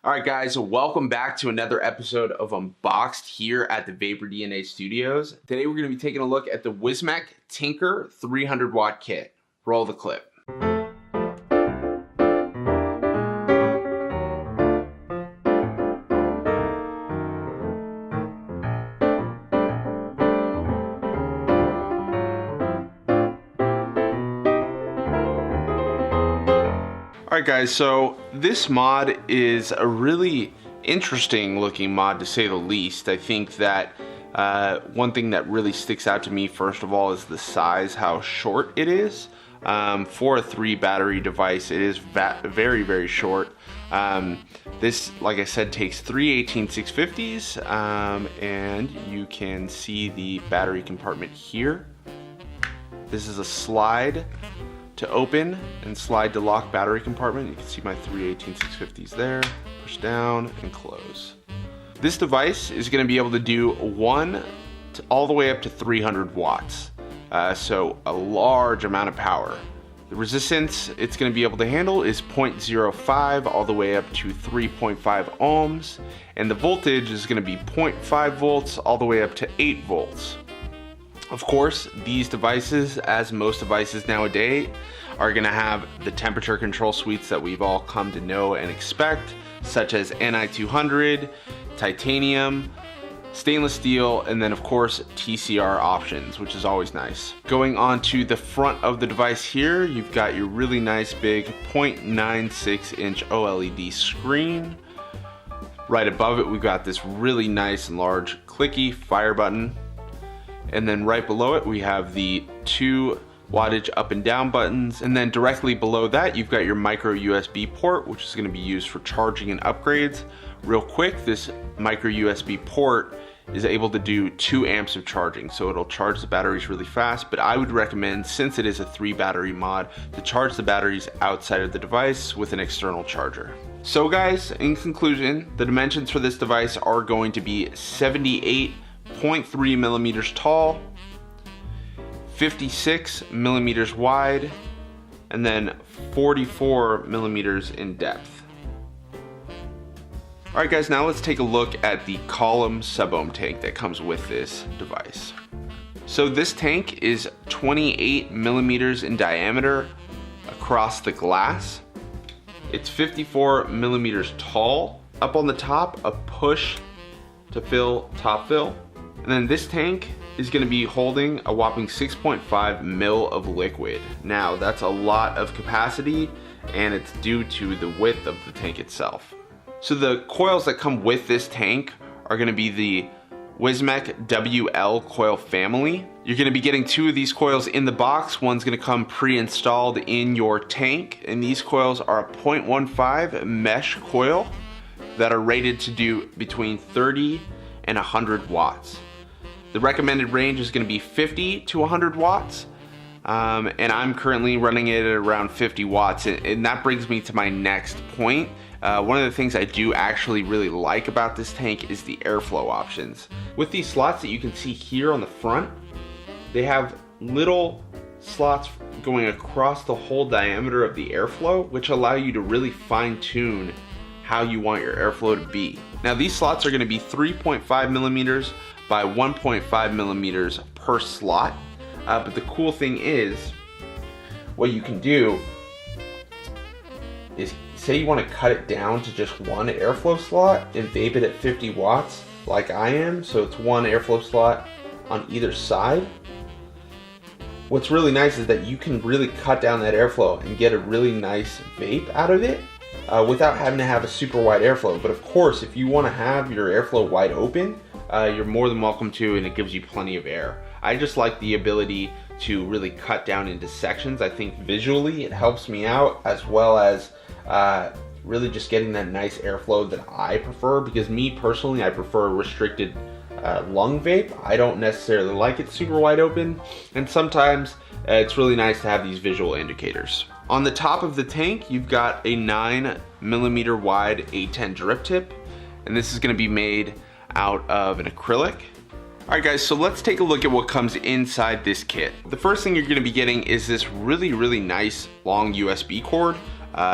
All right, guys, so welcome back to another episode of Unboxed here at the VaporDNA Studios. Today, we're going to be taking a look at the Wismec Tinker 300 watt kit. Roll the clip. Alright guys, so this mod is a really interesting looking mod to say the least. I think that one thing that really sticks out to me first of all is the size, how short it is. For a 3 battery device, it is very, very short. This, like I said, takes 3 18650s, and you can see the battery compartment here. This is a slide to open and slide to lock battery compartment. You can see my 3 18650s there. Push down and close. This device is going to be able to do all the way up to 300 watts. So a large amount of power. The resistance it's going to be able to handle is 0.05 all the way up to 3.5 ohms. And the voltage is going to be 0.5 volts all the way up to 8 volts. Of course, these devices, as most devices nowadays, are going to have the temperature control suites that we've all come to know and expect, such as Ni200, titanium, stainless steel, and then of course TCR options, which is always nice. Going on to the front of the device here, you've got your really nice big 0.96 inch OLED screen. Right above it, we've got this really nice and large clicky fire button. And then right below it, we have the 2 wattage up and down buttons. And then directly below that, you've got your micro USB port, which is going to be used for charging and upgrades. Real quick, this micro USB port is able to do 2 amps of charging, so it'll charge the batteries really fast. But I would recommend, since it is a 3 battery mod, to charge the batteries outside of the device with an external charger. So guys, in conclusion, the dimensions for this device are going to be 78.3 millimeters tall, 56 millimeters wide, and then 44 millimeters in depth. Alright guys, now let's take a look at the column sub-ohm tank that comes with this device. So this tank is 28 millimeters in diameter across the glass. It's 54 millimeters tall. Up on the top, a push to fill top fill. And then this tank is going to be holding a whopping 6.5 mil of liquid. Now that's a lot of capacity, and it's due to the width of the tank itself. So the coils that come with this tank are going to be the Wismec WL coil family. You're going to be getting 2 of these coils in the box. One's going to come pre-installed in your tank, and these coils are a 0.15 mesh coil that are rated to do between 30 and 100 watts. The recommended range is going to be 50 to 100 watts, and I'm currently running it at around 50 watts, and that brings me to my next point. One of the things I do actually really like about this tank is the airflow options. With these slots that you can see here on the front, they have little slots going across the whole diameter of the airflow, which allow you to really fine-tune how you want your airflow to be. Now these slots are going to be 3.5 millimeters by 1.5 millimeters per slot, but the cool thing is, what you can do is, say you want to cut it down to just one airflow slot and vape it at 50 watts like I am, so it's one airflow slot on either side. What's really nice is that you can really cut down that airflow and get a really nice vape out of it without having to have a super wide airflow. But of course, if you want to have your airflow wide open, you're more than welcome to, and it gives you plenty of air. I just like the ability to really cut down into sections. I think visually it helps me out, as well as really just getting that nice airflow that I prefer, because me personally, I prefer a restricted lung vape. I don't necessarily like it super wide open, and sometimes it's really nice to have these visual indicators. On the top of the tank, you've got a 9 millimeter wide A10 drip tip, and this is going to be made out of an acrylic. Alright guys, so let's take a look at what comes inside this kit. The first thing you're going to be getting is this really nice long USB cord.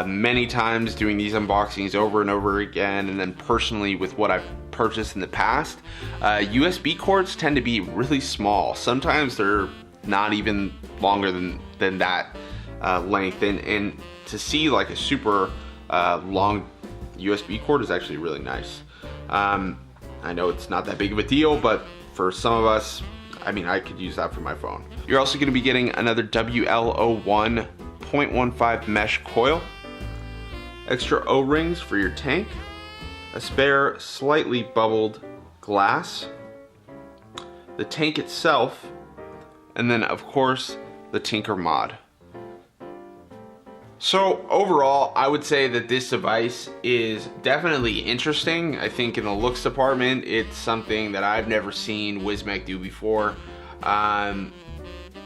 many times doing these unboxings over and over again, and then personally with what I've purchased in the past, USB cords tend to be really small. Sometimes they're not even longer than that length, and to see like a super long USB cord is actually really nice. I know it's not that big of a deal, but for some of us, I mean, I could use that for my phone. You're also going to be getting another WL01 0.15 mesh coil, extra O-rings for your tank, a spare slightly bubbled glass, the tank itself, and then of course the Tinker mod. So overall, I would say that this device is definitely interesting. I think in the looks department, it's something that I've never seen Wismec do before.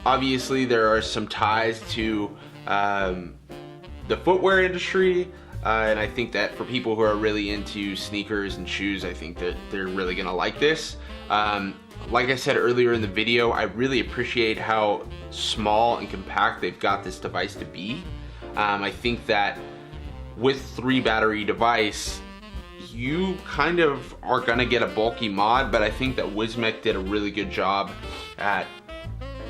Obviously, there are some ties to the footwear industry, and I think that for people who are really into sneakers and shoes, I think that they're really gonna like this. Like I said earlier in the video, I really appreciate how small and compact they've got this device to be. I think that with 3 battery device, you kind of are gonna get a bulky mod, but I think that Wismec did a really good job at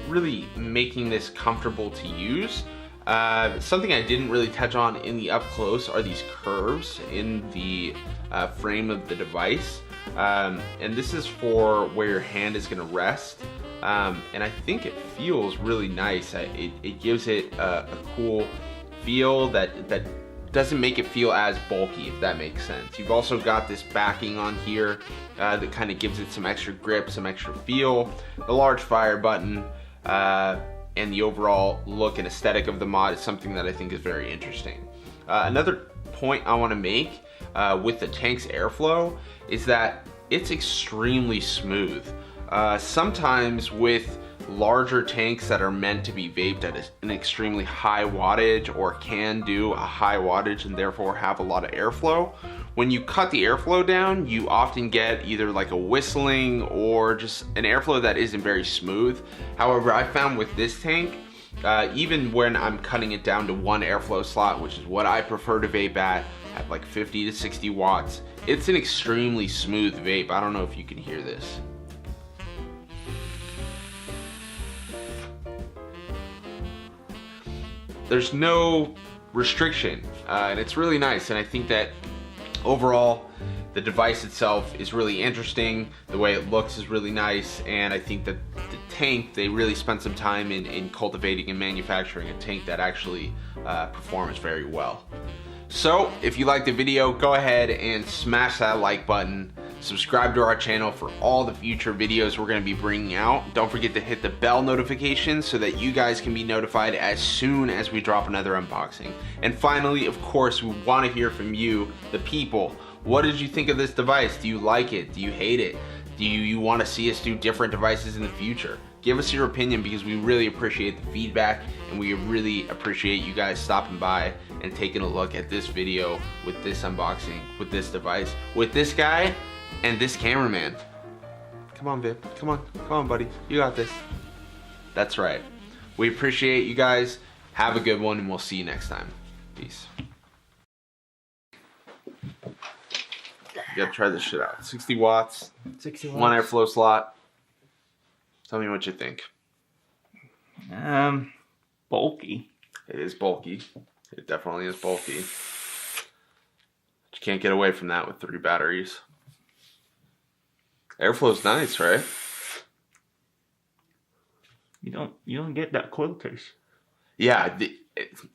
really making this comfortable to use. Something I didn't really touch on in the up close are these curves in the frame of the device. And this is for where your hand is gonna rest. And I think it feels really nice. It gives it a cool feel that doesn't make it feel as bulky, if that makes sense. You've also got this backing on here that kind of gives it some extra grip, some extra feel. The large fire button and the overall look and aesthetic of the mod is something that I think is very interesting. Another point I want to make with the tank's airflow is that it's extremely smooth. Sometimes with larger tanks that are meant to be vaped at an extremely high wattage, or can do a high wattage and therefore have a lot of airflow, when you cut the airflow down, you often get either like a whistling or just an airflow that isn't very smooth. However, I found with this tank, even when I'm cutting it down to 1 airflow slot, which is what I prefer to vape at like 50 to 60 watts, it's an extremely smooth vape. I don't know if you can hear this. There's no restriction, and it's really nice. And I think that overall, the device itself is really interesting. The way it looks is really nice, and I think that the tank, they really spent some time in cultivating and manufacturing a tank that actually performs very well. So if you liked the video, go ahead and smash that like button. Subscribe to our channel for all the future videos we're going to be bringing out. Don't forget to hit the bell notification so that you guys can be notified as soon as we drop another unboxing. And finally, of course, we want to hear from you, the people. What did you think of this device? Do you like it? Do you hate it? Do you want to see us do different devices in the future? Give us your opinion, because we really appreciate the feedback, and we really appreciate you guys stopping by and taking a look at this video with this unboxing, with this device, with this guy and this cameraman. Come on, Vip. Come on, buddy. You got this. That's right. We appreciate you guys. Have a good one, and we'll see you next time. Peace. You gotta try this shit out. 60 watts. 60 watts. 1 airflow slot. Tell me what you think. Bulky. It is bulky. It definitely is bulky. But you can't get away from that with 3 batteries. Airflow's nice, right? You don't get that coil case. Yeah,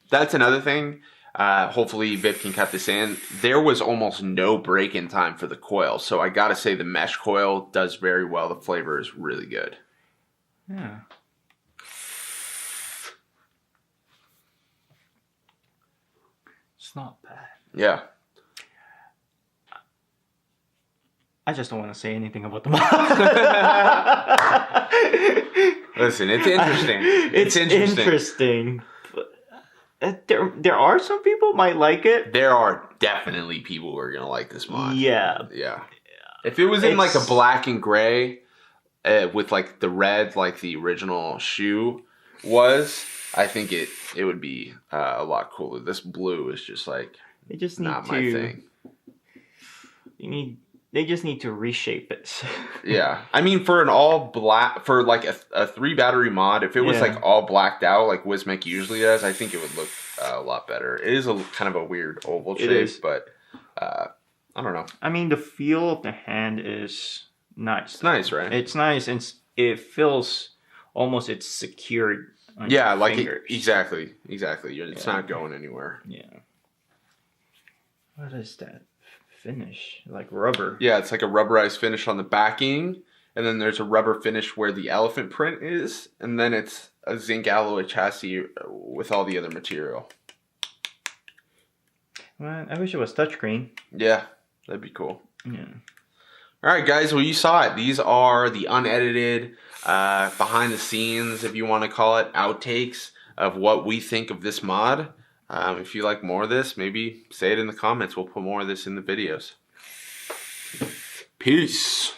that's another thing. Hopefully Vip can cut this in. There was almost no break-in time for the coil, so I gotta say the mesh coil does very well. The flavor is really good. Yeah. It's not bad. Yeah. I just don't want to say anything about the mod. Listen, it's interesting. It's interesting. But there are some people might like it. There are definitely people who are gonna like this mod. Yeah. Yeah. If it was in like a black and gray with like the red, like the original shoe was, I think it would be a lot cooler. This blue is just like they just need not to, my thing. They just need to reshape it. Yeah, I mean for an all black, for like a 3 battery mod, if it was like all blacked out like Wismec usually does, I think it would look a lot better. It is a kind of a weird oval shape, but I don't know. I mean the feel of the hand is nice. It's nice, right? It's nice, and it feels almost it's secured. Yeah, like exactly. It's not going anywhere. Yeah. What is that finish? Like rubber. Yeah, it's like a rubberized finish on the backing, and then there's a rubber finish where the elephant print is, and then it's a zinc alloy chassis with all the other material. Well, I wish it was touchscreen. Yeah, that'd be cool. Yeah. All right, guys. Well, you saw it. These are the unedited, behind the scenes, if you want to call it, outtakes of what we think of this mod. If you like more of this, maybe say it in the comments. We'll put more of this in the videos. Peace.